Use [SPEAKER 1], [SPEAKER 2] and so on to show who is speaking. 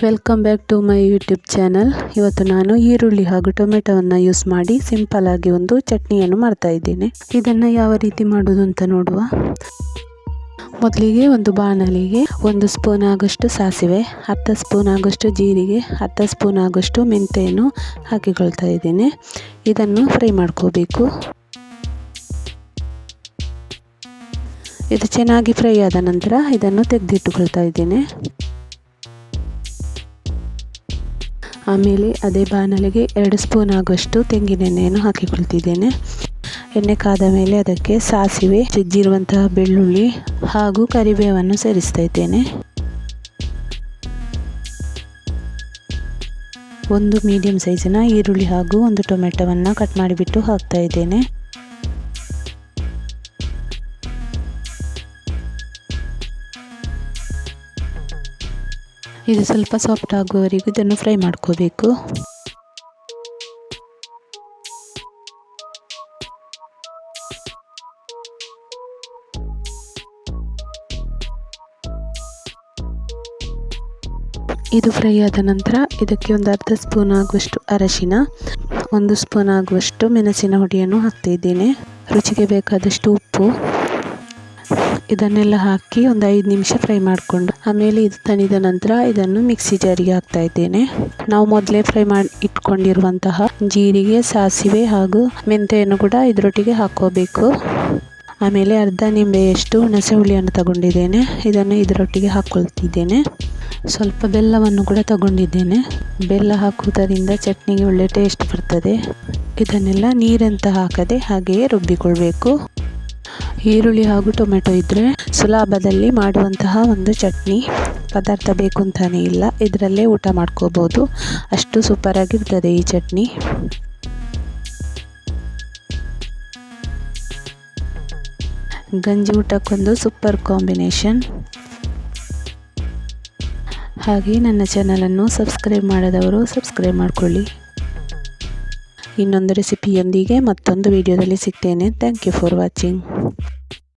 [SPEAKER 1] Welcome back to my YouTube channel. ಇವತ್ತು ನಾನು ಈರುಳ್ಳಿ ಹಾಗೂ ಟೊಮೆಟೊವನ್ನು ಯೂಸ್ ಮಾಡಿ ಸಿಂಪಲ್ ಆಗಿ ಒಂದು ಚಟ್ನಿಯನ್ನು ಮಾಡ್ತಾ ಇದ್ದೇನೆ. ಇದನ್ನು ಯಾವ ರೀತಿ ಮಾಡೋದು ಅಂತ ನೋಡುವ. ಮೊದಲಿಗೆ ಒಂದು ಬಾಣಲಿಗೆ 1 ಸ್ಪೂನ್ ಆಗುವಷ್ಟು ಸಾಸಿವೆ, 10 ಸ್ಪೂನ್ ಆಗುವಷ್ಟು ಜೀರಿಗೆ, 10 ಸ್ಪೂನ್ ಆಗುವಷ್ಟು ಮೆಂತೆಯನ್ನು ಹಾಕಿಕೊಳ್ತಾ ಇದ್ದೇನೆ. ಇದನ್ನು ಫ್ರೈ ಮಾಡ್ಕೋಬೇಕು. ಇದು ಚೆನ್ನಾಗಿ ಫ್ರೈ ಆದ ನಂತರ ಇದನ್ನು ತೆಗೆದಿಟ್ಟುಕೊಳ್ತಾ ಇದ್ದೇನೆ. ಆಮೇಲೆ ಅದೇ ಬಾಣಲೆಗೆ 2 ಸ್ಪೂನ್ ಆಗುವಷ್ಟು ತೆಂಗಿನೆಣ್ಣೆಯನ್ನು ಹಾಕಿಕೊಳ್ತಿದ್ದೇನೆ. ಎಣ್ಣೆ ಕಾದ ಮೇಲೆ ಅದಕ್ಕೆ ಸಾಸಿವೆ, ಜಜ್ಜಿರುವಂತಹ ಬೆಳ್ಳುಳ್ಳಿ ಹಾಗೂ ಕರಿಬೇವನ್ನು ಸೇರಿಸ್ತಾ ಇದ್ದೇನೆ. ಒಂದು ಮೀಡಿಯಂ ಸೈಜಿನ ಈರುಳ್ಳಿ ಹಾಗೂ ಒಂದು ಟೊಮೆಟೊವನ್ನು ಕಟ್ ಮಾಡಿಬಿಟ್ಟು ಹಾಕ್ತಾ ಇದ್ದೇನೆ. ಇದು ಸ್ವಲ್ಪ ಸಾಫ್ಟ್ ಆಗುವವರೆಗೂ ಇದನ್ನು ಫ್ರೈ ಮಾಡ್ಕೋಬೇಕು. ಇದು ಫ್ರೈ ಆದ ನಂತರ ಇದಕ್ಕೆ ಒಂದು ಅರ್ಧ ಸ್ಪೂನ್ ಆಗುವಷ್ಟು ಅರಶಿನ, 1 ಸ್ಪೂನ್ ಆಗುವಷ್ಟು ಮೆಣಸಿನ ಹುಡಿಯನ್ನು ಹಾಕ್ತಾ ಇದ್ದೇನೆ. ರುಚಿಗೆ ಬೇಕಾದಷ್ಟು ಉಪ್ಪು, ಇದನ್ನೆಲ್ಲ ಹಾಕಿ ಒಂದು 5 ನಿಮಿಷ ಫ್ರೈ ಮಾಡಿಕೊಂಡು ಆಮೇಲೆ ಇದು ತಣಿದ ನಂತರ ಇದನ್ನು ಮಿಕ್ಸಿ ಜಾರಿಗೆ ಹಾಕ್ತಾ ಇದ್ದೇನೆ. ನಾವು ಮೊದಲೇ ಫ್ರೈ ಮಾಡಿ ಇಟ್ಕೊಂಡಿರುವಂತಹ ಜೀರಿಗೆ, ಸಾಸಿವೆ ಹಾಗೂ ಮೆಂತೆಯನ್ನು ಕೂಡ ಇದರೊಟ್ಟಿಗೆ ಹಾಕೋಬೇಕು. ಆಮೇಲೆ ಅರ್ಧ ನಿಂಬೆಯಷ್ಟು ಹುಣಸೆ ಹುಳಿಯನ್ನು ತಗೊಂಡಿದ್ದೇನೆ. ಇದನ್ನು ಇದರೊಟ್ಟಿಗೆ ಹಾಕ್ಕೊಳ್ತಿದ್ದೇನೆ. ಸ್ವಲ್ಪ ಬೆಲ್ಲವನ್ನು ಕೂಡ ತಗೊಂಡಿದ್ದೇನೆ. ಬೆಲ್ಲ ಹಾಕುವುದರಿಂದ ಚಟ್ನಿಗೆ ಒಳ್ಳೆ ಟೇಸ್ಟ್ ಬರ್ತದೆ. ಇದನ್ನೆಲ್ಲ ನೀರಂತ ಹಾಕದೆ ಹಾಗೆಯೇ ರುಬ್ಬಿಕೊಳ್ಬೇಕು. ಈರುಳ್ಳಿ ಹಾಗೂ ಟೊಮೆಟೊ ಇದ್ದರೆ ಸುಲಭದಲ್ಲಿ ಮಾಡುವಂತಹ ಒಂದು ಚಟ್ನಿ. ಪದಾರ್ಥ ಬೇಕು ಅಂತಾನೆ ಇಲ್ಲ, ಇದರಲ್ಲೇ ಊಟ ಮಾಡ್ಕೋಬೋದು. ಅಷ್ಟು ಸೂಪರ್ ಆಗಿರ್ತದೆ ಈ ಚಟ್ನಿ. ಗಂಜಿ ಊಟಕ್ಕೊಂದು ಸೂಪರ್ ಕಾಂಬಿನೇಷನ್. ಹಾಗೆ ನನ್ನ ಚಾನಲನ್ನು ಸಬ್ಸ್ಕ್ರೈಬ್ ಮಾಡದವರು ಸಬ್ಸ್ಕ್ರೈಬ್ ಮಾಡಿಕೊಳ್ಳಿ. ಇನ್ನೊಂದು ರೆಸಿಪಿಯೊಂದಿಗೆ ಮತ್ತೊಂದು ವಿಡಿಯೋದಲ್ಲಿ ಸಿಗ್ತೇನೆ. Thank you for watching.